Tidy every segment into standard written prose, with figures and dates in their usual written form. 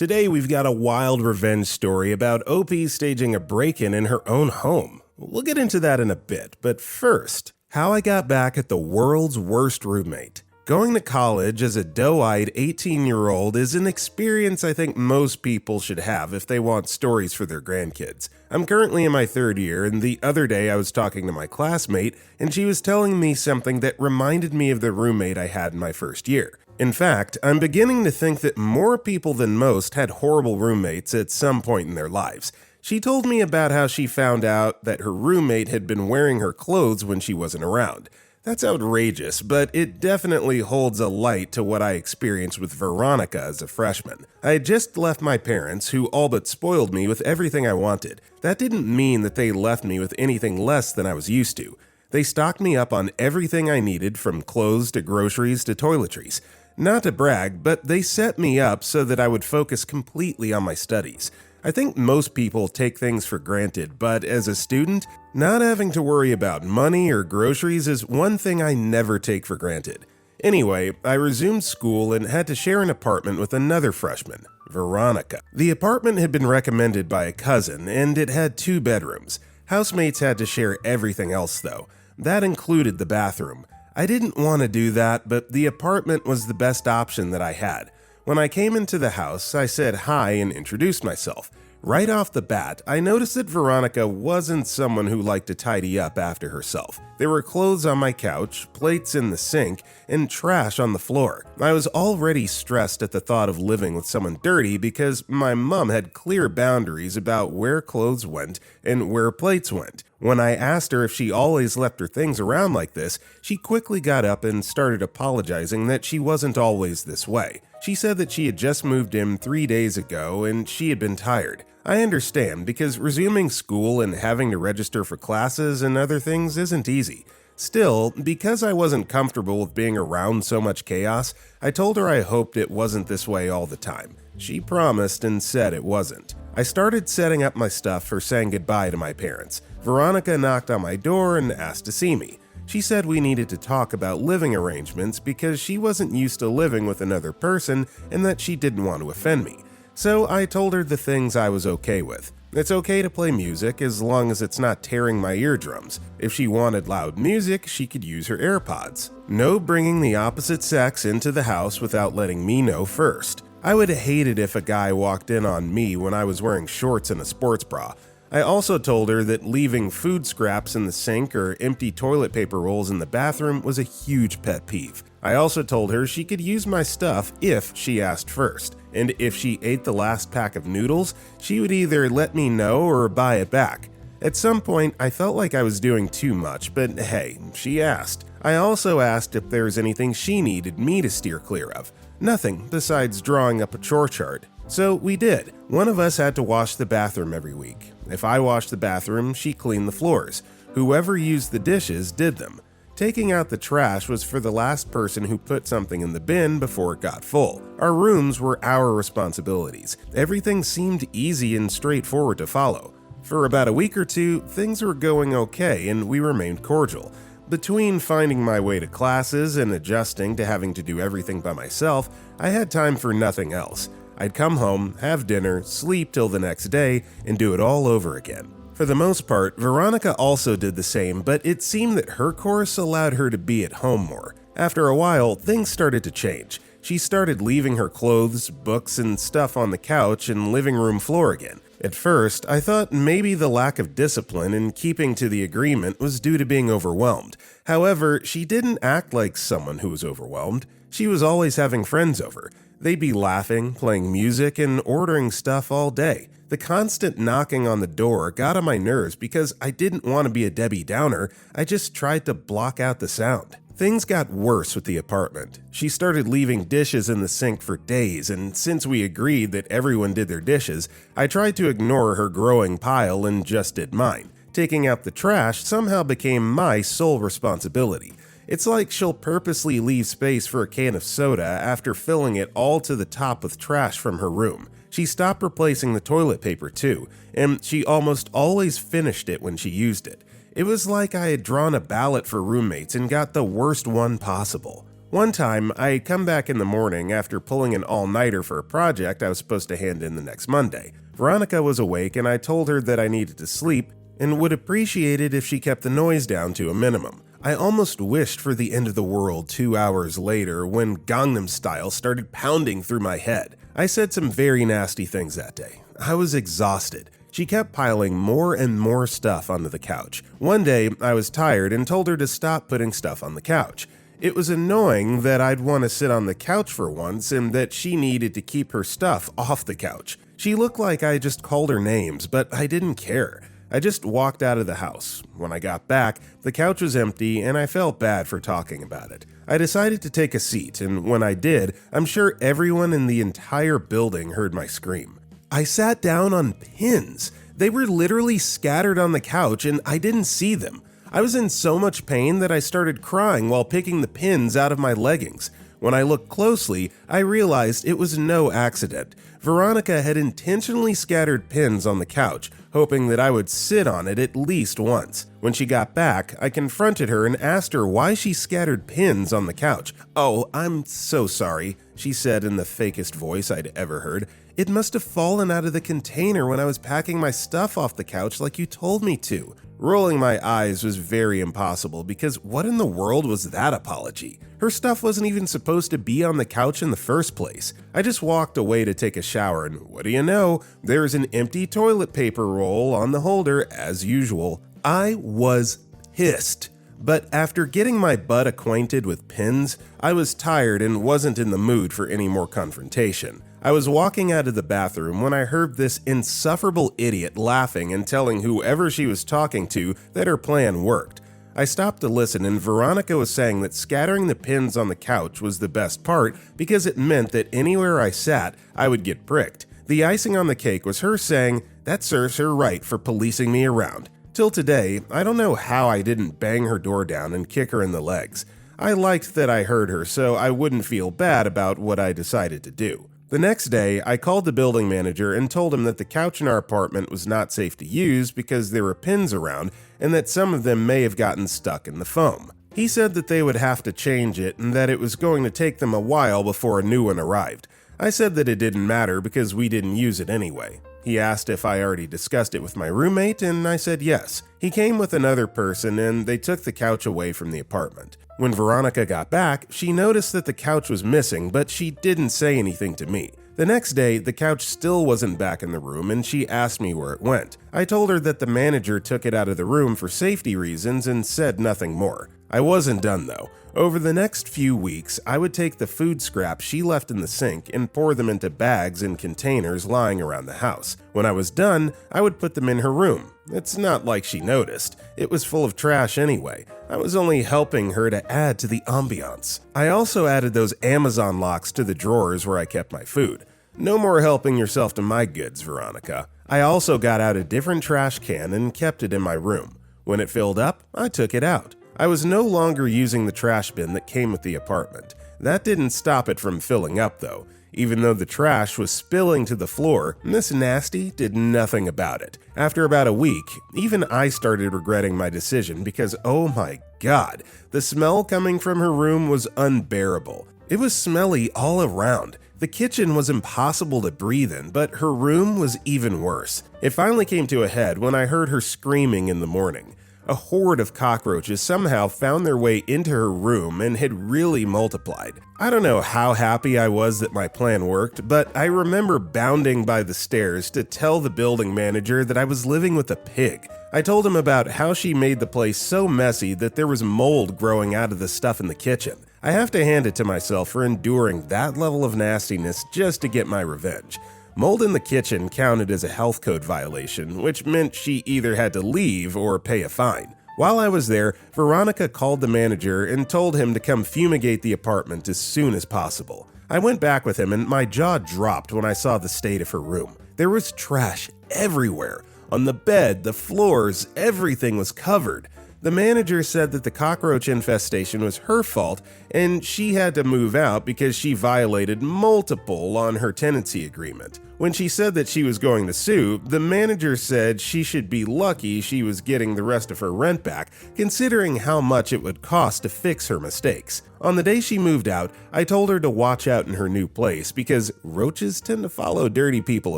Today we've got a wild revenge story about OP staging a break-in in her own home. We'll get into that in a bit, but first, how I got back at the world's worst roommate. Going to college as a doe-eyed 18-year-old is an experience I think most people should have if they want stories for their grandkids. I'm currently in my third year, and the other day I was talking to my classmate, and she was telling me something that reminded me of the roommate I had in my first year. In fact, I'm beginning to think that more people than most had horrible roommates at some point in their lives. She told me about how she found out that her roommate had been wearing her clothes when she wasn't around. That's outrageous, but it definitely holds a light to what I experienced with Veronica as a freshman. I had just left my parents, who all but spoiled me with everything I wanted. That didn't mean that they left me with anything less than I was used to. They stocked me up on everything I needed, from clothes to groceries to toiletries. Not to brag, but they set me up so that I would focus completely on my studies. I think most people take things for granted, but as a student, not having to worry about money or groceries is one thing I never take for granted. Anyway, I resumed school and had to share an apartment with another freshman, Veronica. The apartment had been recommended by a cousin, and it had 2 bedrooms. Housemates had to share everything else though. That included the bathroom. I didn't want to do that, but the apartment was the best option that I had. When I came into the house, I said hi and introduced myself. Right off the bat, I noticed that Veronica wasn't someone who liked to tidy up after herself. There were clothes on my couch, plates in the sink, and trash on the floor. I was already stressed at the thought of living with someone dirty because my mom had clear boundaries about where clothes went and where plates went. When I asked her if she always left her things around like this, she quickly got up and started apologizing that she wasn't always this way. She said that she had just moved in 3 days ago and she had been tired. I understand, because resuming school and having to register for classes and other things isn't easy. Still, because I wasn't comfortable with being around so much chaos, I told her I hoped it wasn't this way all the time. She promised and said it wasn't. I started setting up my stuff for saying goodbye to my parents. Veronica knocked on my door and asked to see me. She said we needed to talk about living arrangements because she wasn't used to living with another person and that she didn't want to offend me. So I told her the things I was okay with. It's okay to play music as long as it's not tearing my eardrums. If she wanted loud music, she could use her AirPods. No bringing the opposite sex into the house without letting me know first. I would hate it if a guy walked in on me when I was wearing shorts and a sports bra. I also told her that leaving food scraps in the sink or empty toilet paper rolls in the bathroom was a huge pet peeve. I also told her she could use my stuff if she asked first, and if she ate the last pack of noodles, she would either let me know or buy it back. At some point, I felt like I was doing too much, but hey, she asked. I also asked if there was anything she needed me to steer clear of. Nothing besides drawing up a chore chart. So we did. One of us had to wash the bathroom every week. If I washed the bathroom, she cleaned the floors. Whoever used the dishes did them. Taking out the trash was for the last person who put something in the bin before it got full. Our rooms were our responsibilities. Everything seemed easy and straightforward to follow. For about a week or two, things were going okay and we remained cordial. Between finding my way to classes and adjusting to having to do everything by myself, I had time for nothing else. I'd come home, have dinner, sleep till the next day, and do it all over again. For the most part, Veronica also did the same, but it seemed that her course allowed her to be at home more. After a while, things started to change. She started leaving her clothes, books, and stuff on the couch and living room floor again. At first, I thought maybe the lack of discipline in keeping to the agreement was due to being overwhelmed. However, she didn't act like someone who was overwhelmed. She was always having friends over. They'd be laughing, playing music, and ordering stuff all day. The constant knocking on the door got on my nerves because I didn't want to be a Debbie Downer. I just tried to block out the sound. Things got worse with the apartment. She started leaving dishes in the sink for days, and since we agreed that everyone did their dishes, I tried to ignore her growing pile and just did mine. Taking out the trash somehow became my sole responsibility. It's like she'll purposely leave space for a can of soda after filling it all to the top with trash from her room. She stopped replacing the toilet paper too, and she almost always finished it when she used it. It was like I had drawn a ballot for roommates and got the worst one possible. One time, I come back in the morning after pulling an all-nighter for a project I was supposed to hand in the next Monday. Veronica was awake and I told her that I needed to sleep and would appreciate it if she kept the noise down to a minimum. I almost wished for the end of the world 2 hours later when Gangnam Style started pounding through my head. I said some very nasty things that day. I was exhausted. She kept piling more and more stuff onto the couch. One day, I was tired and told her to stop putting stuff on the couch. It was annoying that I'd want to sit on the couch for once and that she needed to keep her stuff off the couch. She looked like I just called her names, but I didn't care. I just walked out of the house. When I got back, the couch was empty and I felt bad for talking about it. I decided to take a seat, and when I did, I'm sure everyone in the entire building heard my scream. I sat down on pins. They were literally scattered on the couch and I didn't see them. I was in so much pain that I started crying while picking the pins out of my leggings. When I looked closely, I realized it was no accident. Veronica had intentionally scattered pins on the couch, hoping that I would sit on it at least once. When she got back, I confronted her and asked her why she scattered pins on the couch. "Oh, I'm so sorry," she said in the fakest voice I'd ever heard. "It must have fallen out of the container when I was packing my stuff off the couch like you told me to." Rolling my eyes was very impossible because what in the world was that apology? Her stuff wasn't even supposed to be on the couch in the first place. I just walked away to take a shower and what do you know, there's an empty toilet paper roll on the holder as usual. I was pissed. But after getting my butt acquainted with pins, I was tired and wasn't in the mood for any more confrontation. I was walking out of the bathroom when I heard this insufferable idiot laughing and telling whoever she was talking to that her plan worked. I stopped to listen and Veronica was saying that scattering the pins on the couch was the best part because it meant that anywhere I sat, I would get pricked. The icing on the cake was her saying, "That serves her right for policing me around." Till today, I don't know how I didn't bang her door down and kick her in the legs. I liked that I heard her so I wouldn't feel bad about what I decided to do. The next day, I called the building manager and told him that the couch in our apartment was not safe to use because there were pins around and that some of them may have gotten stuck in the foam. He said that they would have to change it and that it was going to take them a while before a new one arrived. I said that it didn't matter because we didn't use it anyway. He asked if I already discussed it with my roommate and I said yes. He came with another person and they took the couch away from the apartment. When Veronica got back, she noticed that the couch was missing, but she didn't say anything to me. The next day, the couch still wasn't back in the room and she asked me where it went. I told her that the manager took it out of the room for safety reasons and said nothing more. I wasn't done though. Over the next few weeks, I would take the food scraps she left in the sink and pour them into bags and containers lying around the house. When I was done, I would put them in her room. It's not like she noticed. It was full of trash anyway. I was only helping her to add to the ambiance. I also added those Amazon locks to the drawers where I kept my food. No more helping yourself to my goods, Veronica. I also got out a different trash can and kept it in my room. When it filled up, I took it out. I was no longer using the trash bin that came with the apartment. That didn't stop it from filling up though. Even though the trash was spilling to the floor, Miss Nasty did nothing about it. After about a week, even I started regretting my decision because oh my god, the smell coming from her room was unbearable. It was smelly all around. The kitchen was impossible to breathe in, but her room was even worse. It finally came to a head when I heard her screaming in the morning. A horde of cockroaches somehow found their way into her room and had really multiplied. I don't know how happy I was that my plan worked, but I remember bounding by the stairs to tell the building manager that I was living with a pig. I told him about how she made the place so messy that there was mold growing out of the stuff in the kitchen. I have to hand it to myself for enduring that level of nastiness just to get my revenge. Mold in the kitchen counted as a health code violation, which meant she either had to leave or pay a fine. While I was there, Veronica called the manager and told him to come fumigate the apartment as soon as possible. I went back with him and my jaw dropped when I saw the state of her room. There was trash everywhere. On the bed, the floors, everything was covered. The manager said that the cockroach infestation was her fault and she had to move out because she violated multiple on her tenancy agreement. When she said that she was going to sue, the manager said she should be lucky she was getting the rest of her rent back, considering how much it would cost to fix her mistakes. On the day she moved out, I told her to watch out in her new place because roaches tend to follow dirty people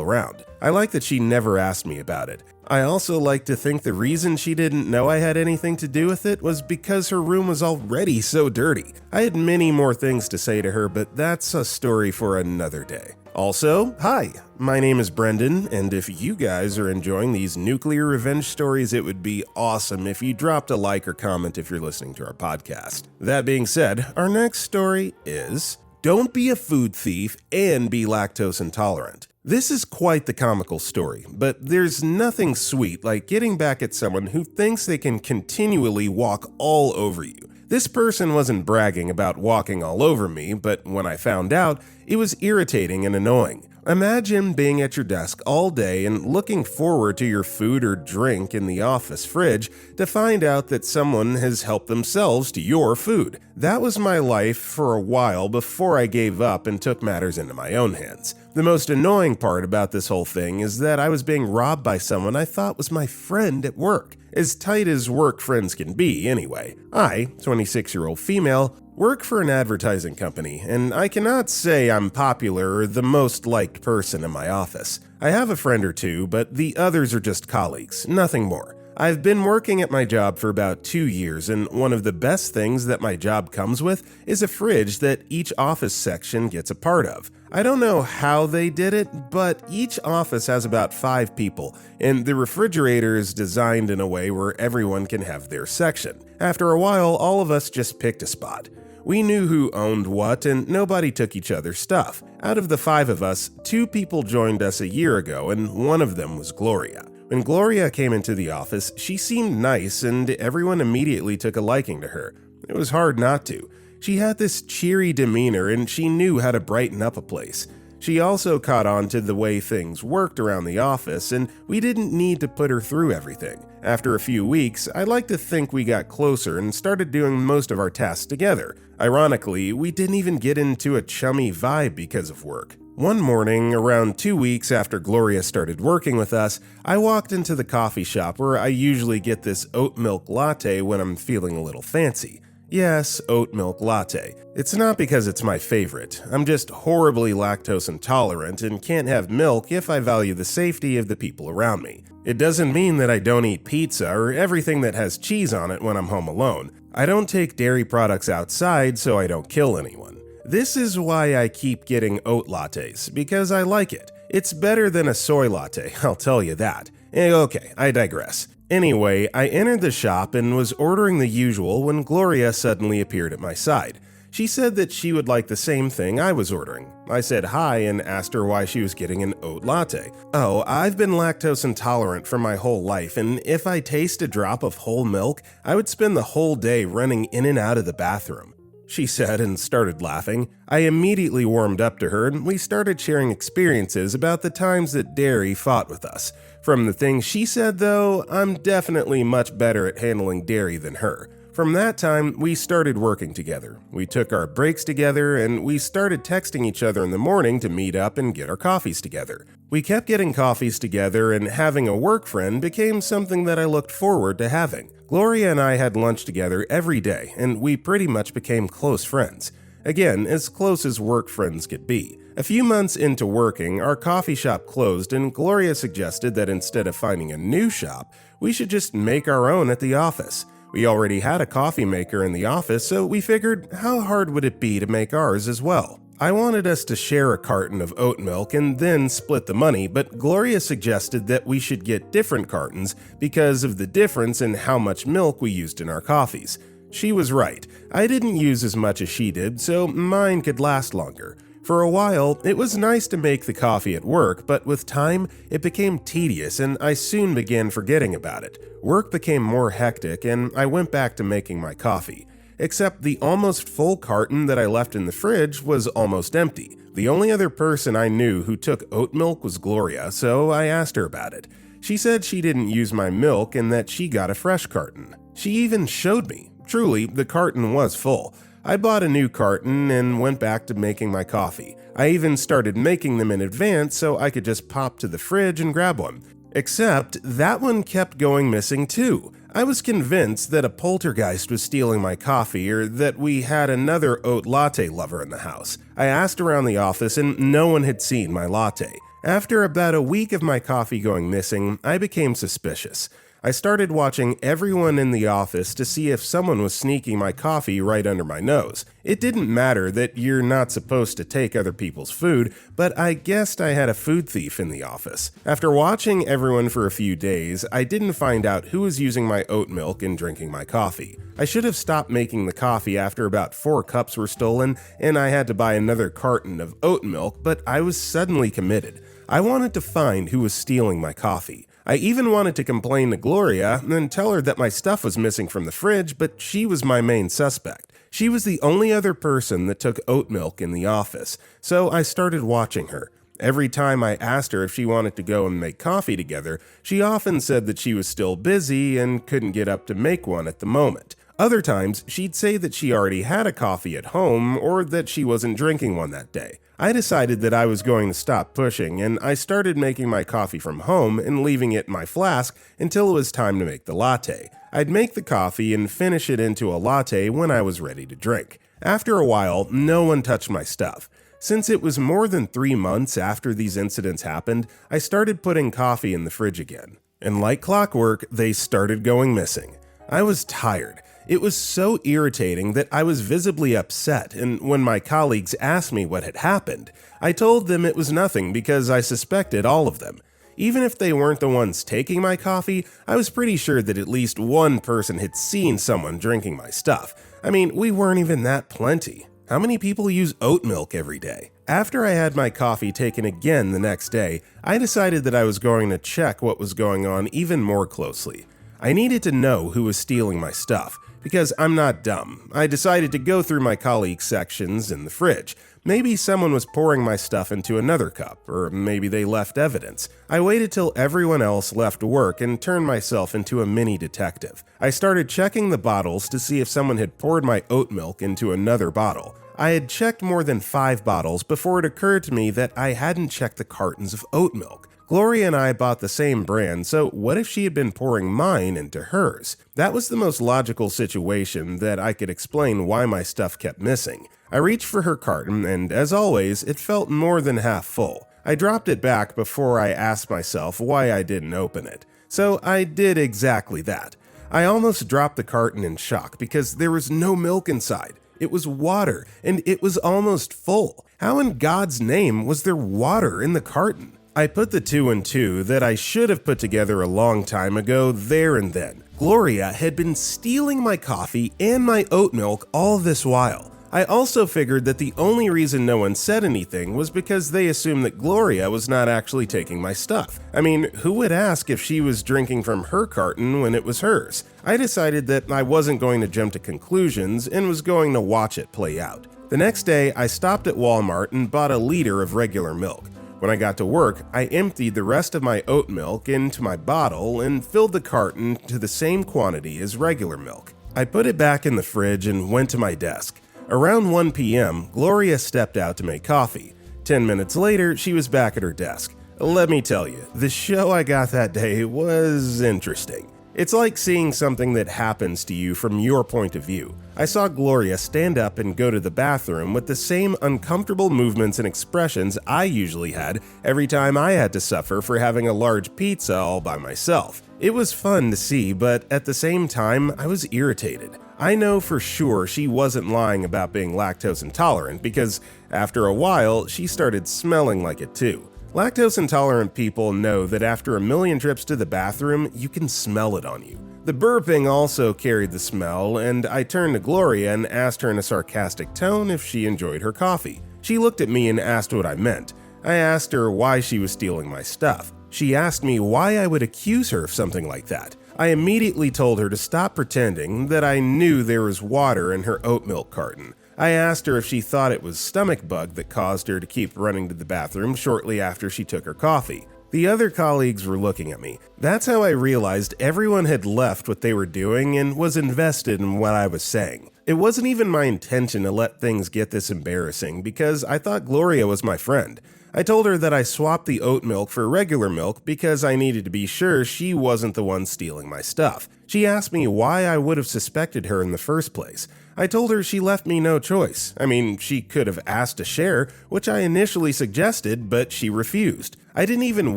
around. I like that she never asked me about it. I also like to think the reason she didn't know I had anything to do with it was because her room was already so dirty. I had many more things to say to her, but that's a story for another day. Also, hi, my name is Brendan, and if you guys are enjoying these nuclear revenge stories, it would be awesome if you dropped a like or comment if you're listening to our podcast. That being said, our next story is Don't Be a Food Thief and Be Lactose Intolerant. This is quite the comical story, but there's nothing sweet like getting back at someone who thinks they can continually walk all over you. This person wasn't bragging about walking all over me, but when I found out, it was irritating and annoying. Imagine being at your desk all day and looking forward to your food or drink in the office fridge to find out that someone has helped themselves to your food. That was my life for a while before I gave up and took matters into my own hands. The most annoying part about this whole thing is that I was being robbed by someone I thought was my friend at work. As tight as work friends can be, anyway. I, 26-year-old female, work for an advertising company, and I cannot say I'm popular or the most liked person in my office. I have a friend or two, but the others are just colleagues, nothing more. I've been working at my job for about 2 years, and one of the best things that my job comes with is a fridge that each office section gets a part of. I don't know how they did it, but each office has about 5 people, and the refrigerator is designed in a way where everyone can have their section. After a while, all of us just picked a spot. We knew who owned what, and nobody took each other's stuff. Out of the 5 of us, 2 people joined us a year ago, and one of them was Gloria. When Gloria came into the office, she seemed nice, and everyone immediately took a liking to her. It was hard not to. She had this cheery demeanor, and she knew how to brighten up a place. She also caught on to the way things worked around the office, and we didn't need to put her through everything. After a few weeks, I like to think we got closer and started doing most of our tasks together. Ironically, we didn't even get into a chummy vibe because of work. One morning, around 2 weeks after Gloria started working with us, I walked into the coffee shop where I usually get this oat milk latte when I'm feeling a little fancy. Yes, oat milk latte. It's not because it's my favorite. I'm just horribly lactose intolerant and can't have milk if I value the safety of the people around me. It doesn't mean that I don't eat pizza or everything that has cheese on it when I'm home alone. I don't take dairy products outside so I don't kill anyone. This is why I keep getting oat lattes, because I like it. It's better than a soy latte, I'll tell you that. Okay, I digress. Anyway, I entered the shop and was ordering the usual when Gloria suddenly appeared at my side. She said that she would like the same thing I was ordering. I said hi and asked her why she was getting an oat latte. Oh, I've been lactose intolerant for my whole life, and if I taste a drop of whole milk, I would spend the whole day running in and out of the bathroom, she said and started laughing. I immediately warmed up to her and we started sharing experiences about the times that dairy fought with us. From the things she said though, I'm definitely much better at handling dairy than her. From that time, we started working together. We took our breaks together and we started texting each other in the morning to meet up and get our coffees together. We kept getting coffees together and having a work friend became something that I looked forward to having. Gloria and I had lunch together every day and we pretty much became close friends. Again, as close as work friends could be. A few months into working, our coffee shop closed and Gloria suggested that instead of finding a new shop, we should just make our own at the office. We already had a coffee maker in the office, so we figured how hard would it be to make ours as well. I wanted us to share a carton of oat milk and then split the money, but Gloria suggested that we should get different cartons because of the difference in how much milk we used in our coffees. She was right. I didn't use as much as she did, so mine could last longer. For a while, it was nice to make the coffee at work, but with time, it became tedious and I soon began forgetting about it. Work became more hectic and I went back to making my coffee. Except the almost full carton that I left in the fridge was almost empty. The only other person I knew who took oat milk was Gloria, so I asked her about it. She said she didn't use my milk and that she got a fresh carton. She even showed me. Truly, the carton was full. I bought a new carton and went back to making my coffee. I even started making them in advance so I could just pop to the fridge and grab one. Except that one kept going missing too. I was convinced that a poltergeist was stealing my coffee or that we had another oat latte lover in the house. I asked around the office and no one had seen my latte. After about a week of my coffee going missing, I became suspicious. I started watching everyone in the office to see if someone was sneaking my coffee right under my nose. It didn't matter that you're not supposed to take other people's food, but I guessed I had a food thief in the office. After watching everyone for a few days, I didn't find out who was using my oat milk and drinking my coffee. I should have stopped making the coffee after about 4 cups were stolen, and I had to buy another carton of oat milk, but I was suddenly committed. I wanted to find who was stealing my coffee. I even wanted to complain to Gloria and tell her that my stuff was missing from the fridge, but she was my main suspect. She was the only other person that took oat milk in the office, so I started watching her. Every time I asked her if she wanted to go and make coffee together, she often said that she was still busy and couldn't get up to make one at the moment. Other times, she'd say that she already had a coffee at home or that she wasn't drinking one that day. I decided that I was going to stop pushing, and I started making my coffee from home and leaving it in my flask until it was time to make the latte. I'd make the coffee and finish it into a latte when I was ready to drink. After a while, no one touched my stuff. Since it was more than 3 months after these incidents happened, I started putting coffee in the fridge again. And like clockwork, they started going missing. I was tired. It was so irritating that I was visibly upset, and when my colleagues asked me what had happened, I told them it was nothing because I suspected all of them. Even if they weren't the ones taking my coffee, I was pretty sure that at least one person had seen someone drinking my stuff. I mean, we weren't even that plenty. How many people use oat milk every day? After I had my coffee taken again the next day, I decided that I was going to check what was going on even more closely. I needed to know who was stealing my stuff. Because I'm not dumb, I decided to go through my colleagues' sections in the fridge. Maybe someone was pouring my stuff into another cup, or maybe they left evidence. I waited till everyone else left work and turned myself into a mini detective. I started checking the bottles to see if someone had poured my oat milk into another bottle. I had checked more than 5 bottles before it occurred to me that I hadn't checked the cartons of oat milk. Gloria and I bought the same brand, so what if she had been pouring mine into hers? That was the most logical situation that I could explain why my stuff kept missing. I reached for her carton, and as always, it felt more than half full. I dropped it back before I asked myself why I didn't open it. So I did exactly that. I almost dropped the carton in shock because there was no milk inside. It was water, and it was almost full. How in God's name was there water in the carton? I put the 2 and 2 that I should have put together a long time ago there and then. Gloria had been stealing my coffee and my oat milk all this while. I also figured that the only reason no one said anything was because they assumed that Gloria was not actually taking my stuff. I mean, who would ask if she was drinking from her carton when it was hers? I decided that I wasn't going to jump to conclusions and was going to watch it play out. The next day, I stopped at Walmart and bought a liter of regular milk. When I got to work, I emptied the rest of my oat milk into my bottle and filled the carton to the same quantity as regular milk. I put it back in the fridge and went to my desk. Around 1 p.m., Gloria stepped out to make coffee. 10 minutes later, she was back at her desk. Let me tell you, the show I got that day was interesting. It's like seeing something that happens to you from your point of view. I saw Gloria stand up and go to the bathroom with the same uncomfortable movements and expressions I usually had every time I had to suffer for having a large pizza all by myself. It was fun to see, but at the same time, I was irritated. I know for sure she wasn't lying about being lactose intolerant because after a while, she started smelling like it too. Lactose intolerant people know that after a million trips to the bathroom, you can smell it on you. The burping also carried the smell, and I turned to Gloria and asked her in a sarcastic tone if she enjoyed her coffee. She looked at me and asked what I meant. I asked her why she was stealing my stuff. She asked me why I would accuse her of something like that. I immediately told her to stop pretending that I knew there was water in her oat milk carton. I asked her if she thought it was stomach bug that caused her to keep running to the bathroom shortly after she took her coffee. The other colleagues were looking at me. That's how I realized everyone had left what they were doing and was invested in what I was saying. It wasn't even my intention to let things get this embarrassing because I thought Gloria was my friend. I told her that I swapped the oat milk for regular milk because I needed to be sure she wasn't the one stealing my stuff. She asked me why I would have suspected her in the first place. I told her she left me no choice. I mean, she could have asked to share, which I initially suggested, but she refused. I didn't even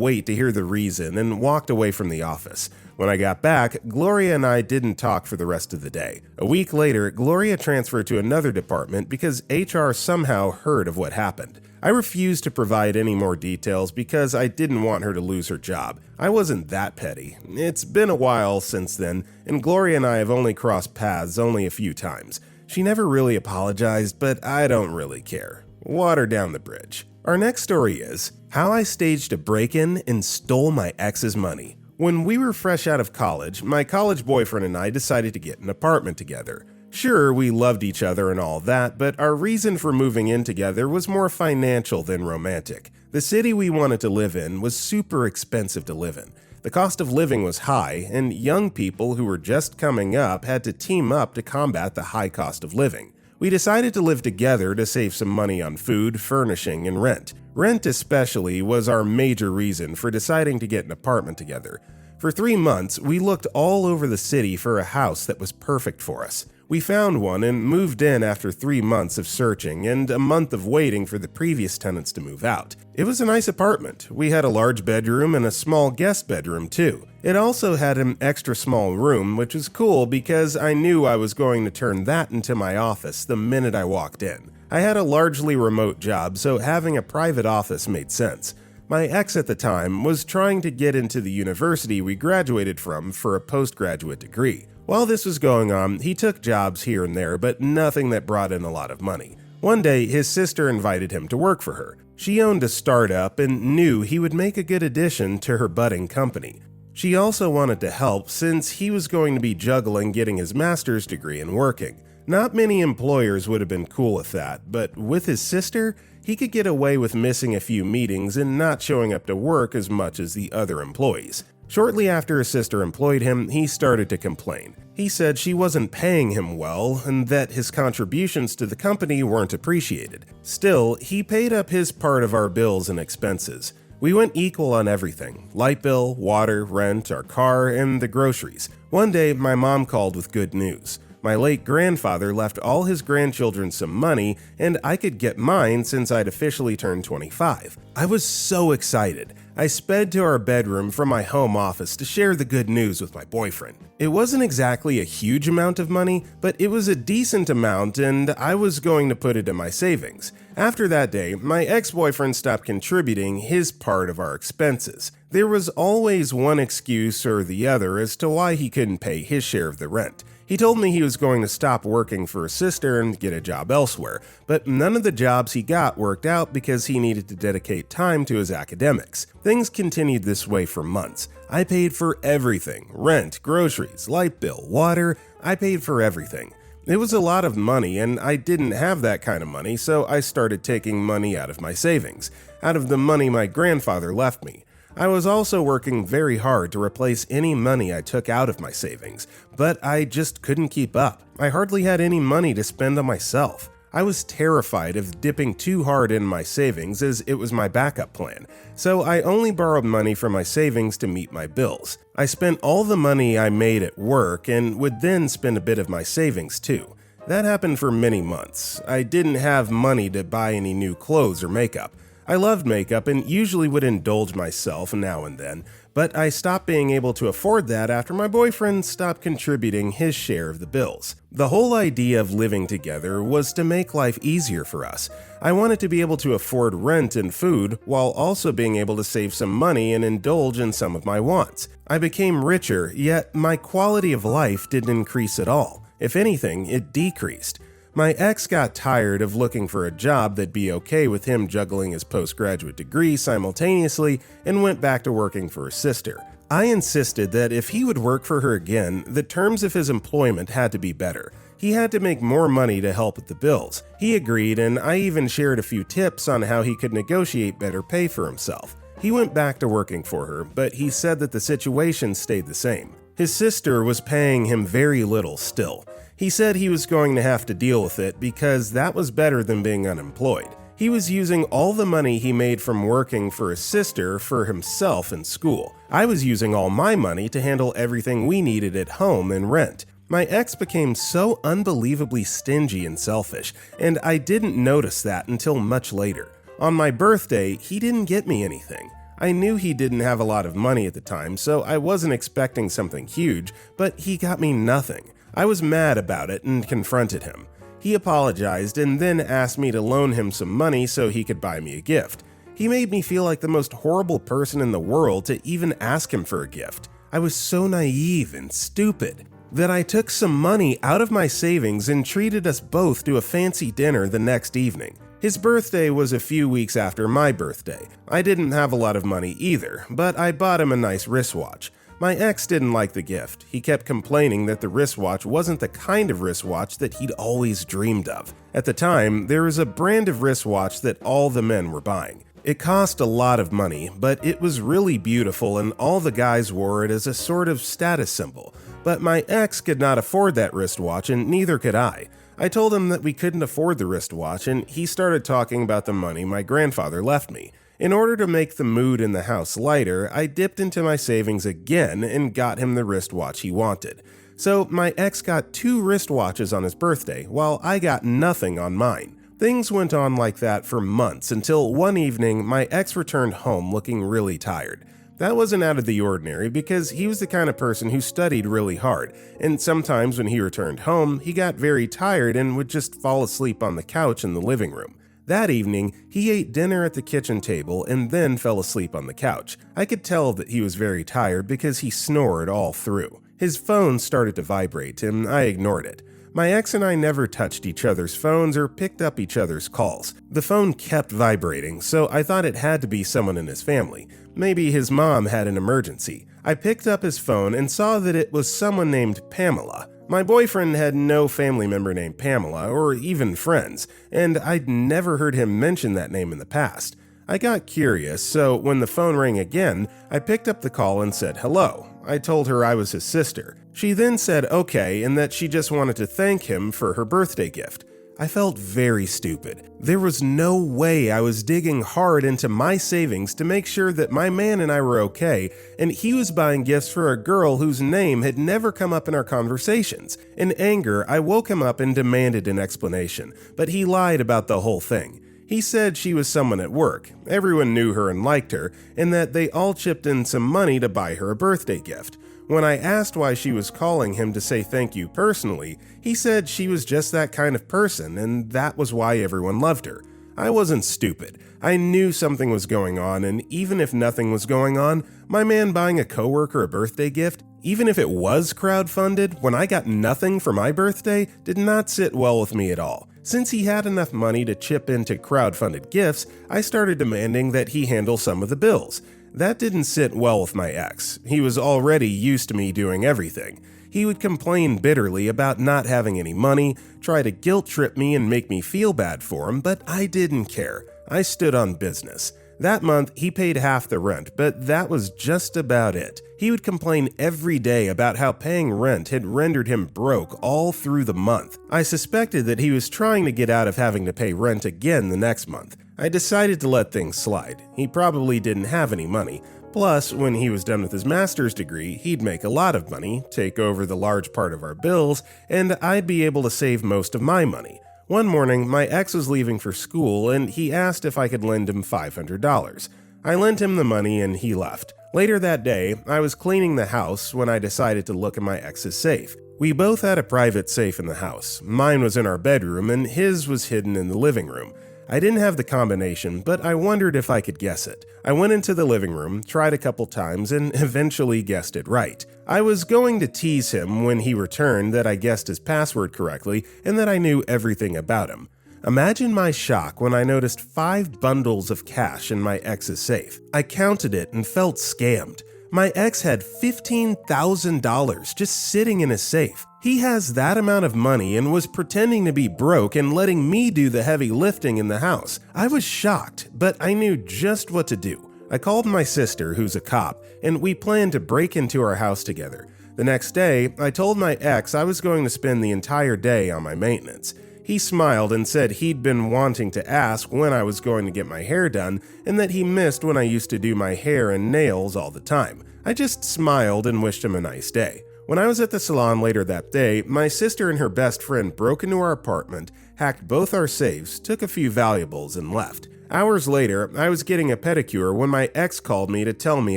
wait to hear the reason and walked away from the office. When I got back, Gloria and I didn't talk for the rest of the day. A week later, Gloria transferred to another department because HR somehow heard of what happened. I refused to provide any more details because I didn't want her to lose her job. I wasn't that petty. It's been a while since then, and Gloria and I have only crossed paths only a few times. She never really apologized, but I don't really care. Water down the bridge. Our next story is how I staged a break-in and stole my ex's money. When we were fresh out of college, my college boyfriend and I decided to get an apartment together. Sure, we loved each other and all that, but our reason for moving in together was more financial than romantic. The city we wanted to live in was super expensive to live in. The cost of living was high, and young people who were just coming up had to team up to combat the high cost of living. We decided to live together to save some money on food, furnishing, and rent. Rent especially was our major reason for deciding to get an apartment together. For 3 months, we looked all over the city for a house that was perfect for us. We found one and moved in after 3 months of searching and a month of waiting for the previous tenants to move out. It was a nice apartment. We had a large bedroom and a small guest bedroom too. It also had an extra small room, which was cool because I knew I was going to turn that into my office the minute I walked in. I had a largely remote job, so having a private office made sense. My ex at the time was trying to get into the university we graduated from for a postgraduate degree. While this was going on, he took jobs here and there, but nothing that brought in a lot of money. One day, his sister invited him to work for her. She owned a startup and knew he would make a good addition to her budding company. She also wanted to help since he was going to be juggling getting his master's degree and working. Not many employers would have been cool with that, but with his sister, he could get away with missing a few meetings and not showing up to work as much as the other employees. Shortly after his sister employed him, he started to complain. He said she wasn't paying him well and that his contributions to the company weren't appreciated. Still, he paid up his part of our bills and expenses. We went equal on everything: light bill, water, rent, our car, and the groceries. One day, my mom called with good news. My late grandfather left all his grandchildren some money, and I could get mine since I'd officially turned 25. I was so excited. I sped to our bedroom from my home office to share the good news with my boyfriend. It wasn't exactly a huge amount of money, but it was a decent amount, and I was going to put it in my savings. After that day, my ex-boyfriend stopped contributing his part of our expenses. There was always one excuse or the other as to why he couldn't pay his share of the rent. He told me he was going to stop working for his sister and get a job elsewhere, but none of the jobs he got worked out because he needed to dedicate time to his academics. Things continued this way for months. I paid for everything: rent, groceries, light bill, water. I paid for everything. It was a lot of money, and I didn't have that kind of money, so I started taking money out of my savings, out of the money my grandfather left me. I was also working very hard to replace any money I took out of my savings, but I just couldn't keep up. I hardly had any money to spend on myself. I was terrified of dipping too hard in my savings as it was my backup plan, so I only borrowed money from my savings to meet my bills. I spent all the money I made at work and would then spend a bit of my savings too. That happened for many months. I didn't have money to buy any new clothes or makeup. I loved makeup and usually would indulge myself now and then, but I stopped being able to afford that after my boyfriend stopped contributing his share of the bills. The whole idea of living together was to make life easier for us. I wanted to be able to afford rent and food while also being able to save some money and indulge in some of my wants. I became richer, yet my quality of life didn't increase at all. If anything, it decreased. My ex got tired of looking for a job that'd be okay with him juggling his postgraduate degree simultaneously and went back to working for his sister. I insisted that if he would work for her again, the terms of his employment had to be better. He had to make more money to help with the bills. He agreed, and I even shared a few tips on how he could negotiate better pay for himself. He went back to working for her, but he said that the situation stayed the same. His sister was paying him very little still. He said he was going to have to deal with it because that was better than being unemployed. He was using all the money he made from working for his sister for himself in school. I was using all my money to handle everything we needed at home and rent. My ex became so unbelievably stingy and selfish, and I didn't notice that until much later. On my birthday, he didn't get me anything. I knew he didn't have a lot of money at the time, so I wasn't expecting something huge, but he got me nothing. I was mad about it and confronted him. He apologized and then asked me to loan him some money so he could buy me a gift. He made me feel like the most horrible person in the world to even ask him for a gift. I was so naive and stupid that I took some money out of my savings and treated us both to a fancy dinner the next evening. His birthday was a few weeks after my birthday. I didn't have a lot of money either, but I bought him a nice wristwatch. My ex didn't like the gift. He kept complaining that the wristwatch wasn't the kind of wristwatch that he'd always dreamed of. At the time, there was a brand of wristwatch that all the men were buying. It cost a lot of money, but it was really beautiful and all the guys wore it as a sort of status symbol. But my ex could not afford that wristwatch and neither could I. I told him that we couldn't afford the wristwatch and he started talking about the money my grandfather left me. In order to make the mood in the house lighter, I dipped into my savings again and got him the wristwatch he wanted. So my ex got 2 wristwatches on his birthday, while I got nothing on mine. Things went on like that for months until one evening my ex returned home looking really tired. That wasn't out of the ordinary because he was the kind of person who studied really hard, and sometimes when he returned home, he got very tired and would just fall asleep on the couch in the living room. That evening, he ate dinner at the kitchen table and then fell asleep on the couch. I could tell that he was very tired because he snored all through. His phone started to vibrate and I ignored it. My ex and I never touched each other's phones or picked up each other's calls. The phone kept vibrating, so I thought it had to be someone in his family. Maybe his mom had an emergency. I picked up his phone and saw that it was someone named Pamela. My boyfriend had no family member named Pamela or even friends, and I'd never heard him mention that name in the past. I got curious, so when the phone rang again, I picked up the call and said hello. I told her I was his sister. She then said okay and that she just wanted to thank him for her birthday gift. I felt very stupid. There was no way I was digging hard into my savings to make sure that my man and I were okay, and he was buying gifts for a girl whose name had never come up in our conversations. In anger, I woke him up and demanded an explanation, but he lied about the whole thing. He said she was someone at work, everyone knew her and liked her, and that they all chipped in some money to buy her a birthday gift. When I asked why she was calling him to say thank you personally, he said she was just that kind of person and that was why everyone loved her. I wasn't stupid. I knew something was going on, and even if nothing was going on, my man buying a coworker a birthday gift, even if it was crowdfunded when I got nothing for my birthday, did not sit well with me at all. Since he had enough money to chip into crowdfunded gifts, I started demanding that he handle some of the bills. That didn't sit well with my ex. He was already used to me doing everything. He would complain bitterly about not having any money, try to guilt trip me and make me feel bad for him, but I didn't care. I stood on business. That month, he paid half the rent, but that was just about it. He would complain every day about how paying rent had rendered him broke all through the month. I suspected that he was trying to get out of having to pay rent again the next month. I decided to let things slide. He probably didn't have any money. Plus, when he was done with his master's degree, he'd make a lot of money, take over the large part of our bills, and I'd be able to save most of my money. One morning, my ex was leaving for school and he asked if I could lend him $500. I lent him the money and he left. Later that day, I was cleaning the house when I decided to look at my ex's safe. We both had a private safe in the house. Mine was in our bedroom and his was hidden in the living room. I didn't have the combination, but I wondered if I could guess it. I went into the living room, tried a couple times, and eventually guessed it right. I was going to tease him when he returned that I guessed his password correctly and that I knew everything about him. Imagine my shock when I noticed 5 bundles of cash in my ex's safe. I counted it and felt scammed. My ex had $15,000 just sitting in his safe. He has that amount of money and was pretending to be broke and letting me do the heavy lifting in the house. I was shocked, but I knew just what to do. I called my sister, who's a cop, and we planned to break into our house together. The next day, I told my ex I was going to spend the entire day on my maintenance. He smiled and said he'd been wanting to ask when I was going to get my hair done and that he missed when I used to do my hair and nails all the time. I just smiled and wished him a nice day. When I was at the salon later that day, my sister and her best friend broke into our apartment, hacked both our safes, took a few valuables, and left. Hours later, I was getting a pedicure when my ex called me to tell me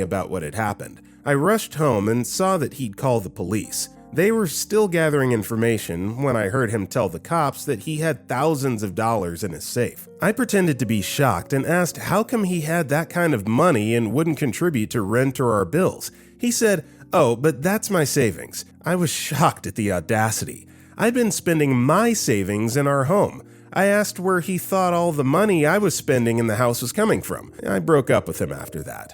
about what had happened. I rushed home and saw that he'd called the police. They were still gathering information when I heard him tell the cops that he had thousands of dollars in his safe. I pretended to be shocked and asked how come he had that kind of money and wouldn't contribute to rent or our bills. He said, "Oh, but that's my savings." I was shocked at the audacity. I'd been spending my savings in our home. I asked where he thought all the money I was spending in the house was coming from. I broke up with him after that.